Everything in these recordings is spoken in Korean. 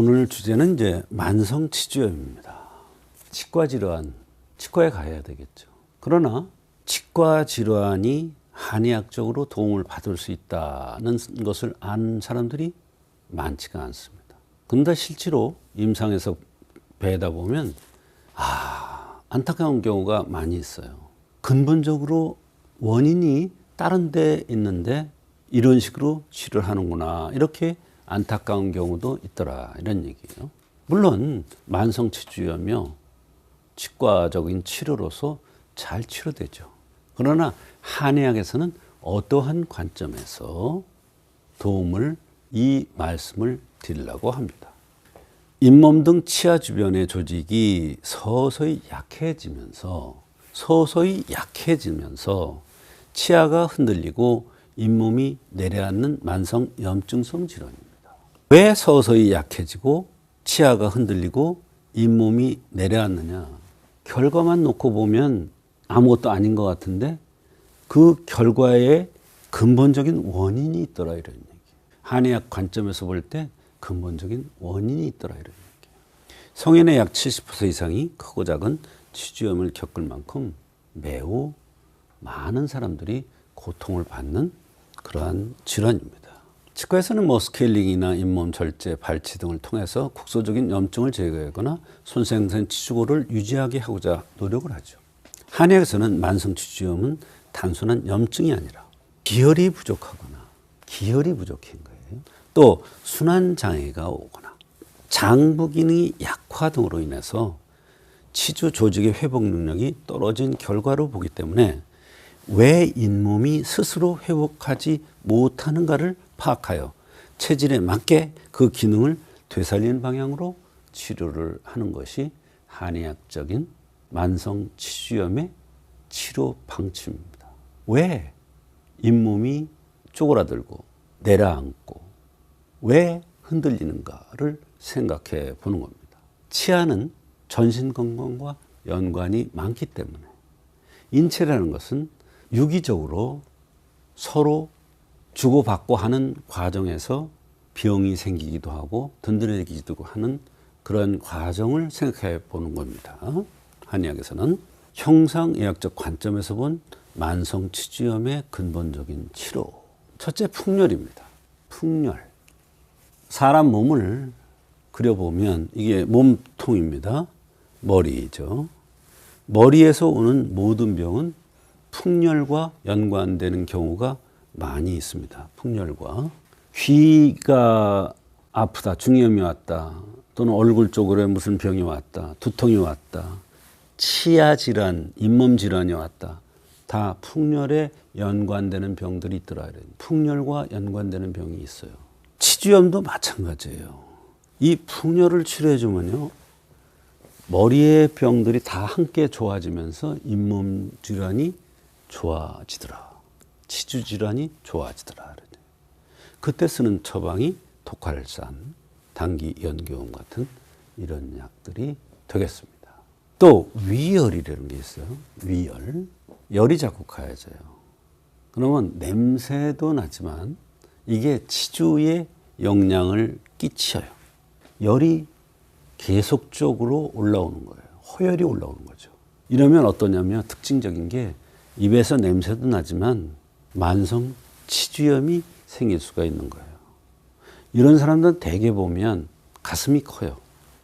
오늘 주제는 이제 만성치주염입니다. 치과 질환, 치과에 가야 되겠죠. 그러나 치과 질환이 한의학적으로 도움을 받을 수 있다는 것을 아는 사람들이 많지가 않습니다. 근데 실제로 임상에서 뵈다 보면 안타까운 경우가 많이 있어요. 근본적으로 원인이 다른 데 있는데 이런 식으로 치료를 하는구나, 이렇게 안타까운 경우도 있더라, 이런 얘기예요. 물론 만성치주염이요, 치과적인 치료로서 잘 치료되죠. 그러나 한의학에서는 어떠한 관점에서 이 말씀을 드리려고 합니다. 잇몸 등 치아 주변의 조직이 서서히 약해지면서 치아가 흔들리고 잇몸이 내려앉는 만성 염증성 질환입니다. 왜 서서히 약해지고 치아가 흔들리고 잇몸이 내려앉느냐? 결과만 놓고 보면 아무것도 아닌 것 같은데 그 결과에 근본적인 원인이 있더라, 이런 얘기. 한의학 관점에서 볼 때 근본적인 원인이 있더라, 이런 얘기. 성인의 약 70% 이상이 크고 작은 치주염을 겪을 만큼 매우 많은 사람들이 고통을 받는 그러한 질환입니다. 치과에서는 스케일링이나 잇몸 절제, 발치 등을 통해서 국소적인 염증을 제거하거나 손상된 치주고를 유지하게 하고자 노력을 하죠. 한의학에서는 만성치주염은 단순한 염증이 아니라 기혈이 부족한 거예요. 또 순환장애가 오거나 장부 기능이 약화 등으로 인해서 치주 조직의 회복 능력이 떨어진 결과로 보기 때문에 왜 잇몸이 스스로 회복하지 못하는가를 파악하여 체질에 맞게 그 기능을 되살리는 방향으로 치료를 하는 것이 한의학적인 만성치주염의 치료 방침입니다. 왜 잇몸이 쪼그라들고 내려앉고 왜 흔들리는가를 생각해 보는 겁니다. 치아는 전신 건강과 연관이 많기 때문에 인체라는 것은 유기적으로 서로 주고받고 하는 과정에서 병이 생기기도 하고 든든해지기도 하는 그런 과정을 생각해 보는 겁니다. 한의학에서는 형상의학적 관점에서 본 만성치주염의 근본적인 치료. 첫째, 풍열입니다. 풍열. 사람 몸을 그려보면 이게 몸통입니다. 머리죠. 머리에서 오는 모든 병은 풍열과 연관되는 경우가 많이 있습니다. 풍열과. 귀가 아프다, 중이염이 왔다, 또는 얼굴 쪽으로 무슨 병이 왔다, 두통이 왔다, 치아 질환, 잇몸 질환이 왔다, 다 풍열에 연관되는 병들이 있더라. 풍열과 연관되는 병이 있어요. 치주염도 마찬가지예요. 이 풍열을 치료해주면요, 머리의 병들이 다 함께 좋아지면서 잇몸 질환이 좋아지더라, 치주 질환이 좋아지더라. 그때 쓰는 처방이 독활산, 당기 연교음 같은 이런 약들이 되겠습니다. 또 위열이라는 게 있어요. 위열. 열이 자꾸 가해져요. 그러면 냄새도 나지만 이게 치주에 영향을 끼쳐요. 열이 계속적으로 올라오는 거예요. 호열이 올라오는 거죠. 이러면 어떠냐면 특징적인 게 입에서 냄새도 나지만 만성 치주염이 생길 수가 있는 거예요. 이런 사람들은 대개 보면 가슴이 커요.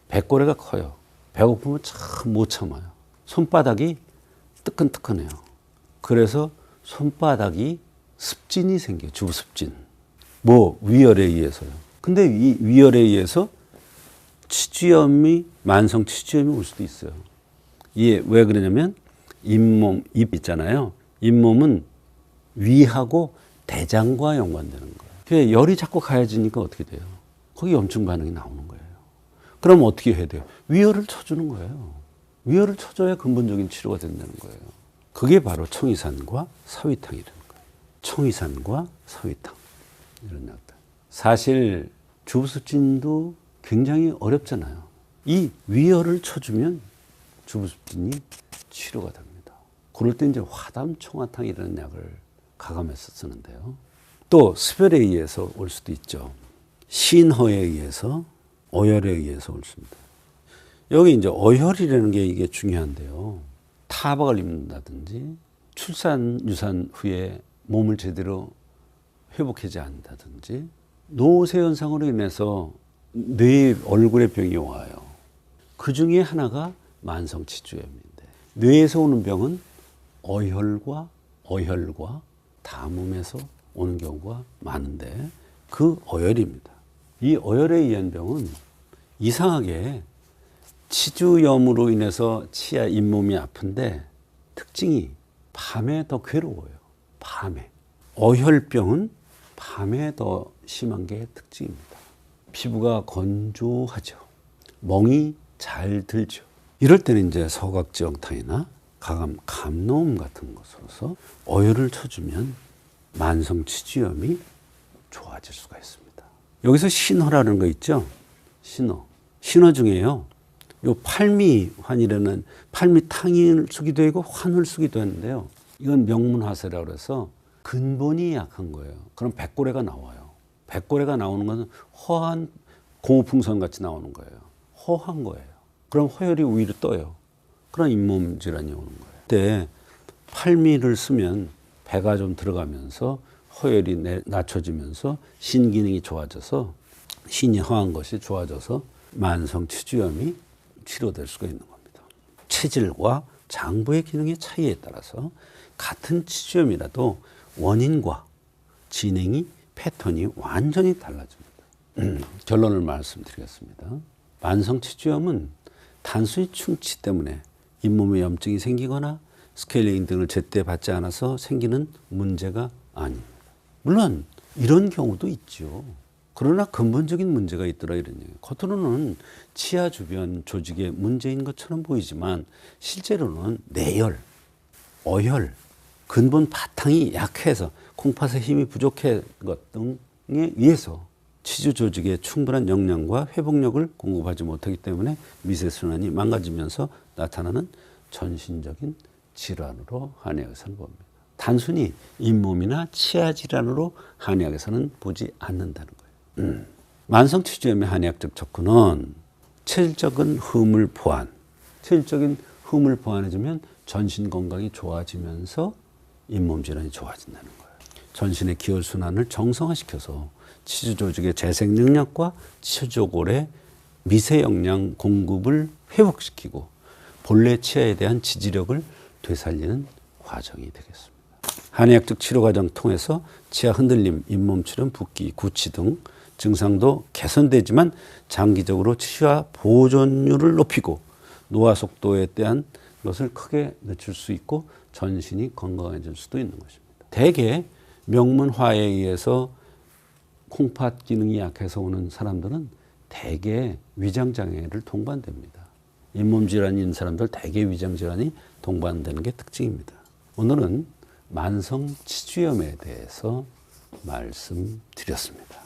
배꼽레가 커요. 배고프면 참 못 참아요. 손바닥이 뜨끈뜨끈해요. 그래서 손바닥이 습진이 생겨요. 주습진. 위열에 의해서요. 근데 이 위열에 의해서 만성 치주염이 올 수도 있어요. 이게 왜 그러냐면 잇몸, 입 있잖아요. 잇몸은 위하고 대장과 연관되는 거예요. 열이 자꾸 가해지니까 어떻게 돼요? 거기 염증 반응이 나오는 거예요. 그럼 어떻게 해야 돼요? 위열을 쳐주는 거예요. 위열을 쳐줘야 근본적인 치료가 된다는 거예요. 그게 바로 청이산과 사위탕이라는 거예요. 청이산과 사위탕, 이런 약들. 사실 주부습진도 굉장히 어렵잖아요. 이 위열을 쳐주면 주부습진이 치료가 됩니다. 그럴 때 이제 화담청화탕이라는 약을 가감해서 쓰는데요. 또 습열에 의해서 올 수도 있죠. 신허에 의해서 어혈에 의해서 옳습니다. 여기 이제 어혈이라는 게 이게 중요한데요. 타박을 입는다든지 출산, 유산 후에 몸을 제대로 회복하지 않는다든지 노쇠 현상으로 인해서 뇌 얼굴에 병이 와요. 그 중에 하나가 만성치주염인데 뇌에서 오는 병은 어혈과 담음에서 오는 경우가 많은데 그 어혈입니다. 이 어혈에 의한 병은 이상하게 치주염으로 인해서 치아 잇몸이 아픈데 특징이 밤에 더 괴로워요. 밤에. 어혈병은 밤에 더 심한 게 특징입니다. 피부가 건조하죠. 멍이 잘 들죠. 이럴 때는 이제 서각지형탕이나 감로움 같은 것으로서 어혈을 쳐주면 만성치주염이 좋아질 수가 있습니다. 여기서 신허라는 거 있죠? 신허 중에요. 요 팔미환이라는 팔미탕을 쓰기도 하고 환을 쓰기도 하는데요. 이건 명문화세라고 해서 근본이 약한 거예요. 그럼 백고래가 나와요. 백고래가 나오는 것은 허한 고무풍선 같이 나오는 거예요. 허한 거예요. 그럼 허혈이 위로 떠요. 그런 잇몸 질환이 오는 거예요. 그때 팔미를 쓰면 배가 좀 들어가면서 허혈이 낮춰지면서 신기능이 좋아져서 신이 허한 것이 좋아져서 만성치주염이 치료될 수가 있는 겁니다. 체질과 장부의 기능의 차이에 따라서 같은 치주염이라도 원인과 진행이 패턴이 완전히 달라집니다. 결론을 말씀드리겠습니다. 만성치주염은 단순히 충치 때문에 잇몸에 염증이 생기거나 스케일링 등을 제때 받지 않아서 생기는 문제가 아닙니다. 물론 이런 경우도 있죠. 그러나 근본적인 문제가 있더라 이런 얘기예요. 겉으로는 치아 주변 조직의 문제인 것처럼 보이지만 실제로는 뇌혈, 어혈, 근본 바탕이 약해서 콩팥의 힘이 부족한 것 등에 의해서 치주 조직에 충분한 영양과 회복력을 공급하지 못하기 때문에 미세순환이 망가지면서 나타나는 전신적인 질환으로 한의학에서는 봅니다. 단순히 잇몸이나 치아 질환으로 한의학에서는 보지 않는다는 거예요. 만성치주염의 한의학적 접근은 체질적인 흠을 보완, 체질적인 흠을 보완해주면 전신 건강이 좋아지면서 잇몸 질환이 좋아진다는 거예요. 전신의 기혈순환을 정상화시켜서 치주 조직의 재생 능력과 치주골의 미세 영양 공급을 회복시키고 본래 치아에 대한 지지력을 되살리는 과정이 되겠습니다. 한의학적 치료 과정 통해서 치아 흔들림, 잇몸 출현, 붓기, 구취 등 증상도 개선되지만 장기적으로 치아 보존율을 높이고 노화 속도에 대한 것을 크게 늦출 수 있고 전신이 건강해질 수도 있는 것입니다. 대개 명문화에 의해서 콩팥 기능이 약해서 오는 사람들은 대개 위장장애를 동반됩니다. 잇몸 질환이 있는 사람들 대개 위장질환이 동반되는 게 특징입니다. 오늘은 만성치주염에 대해서 말씀드렸습니다.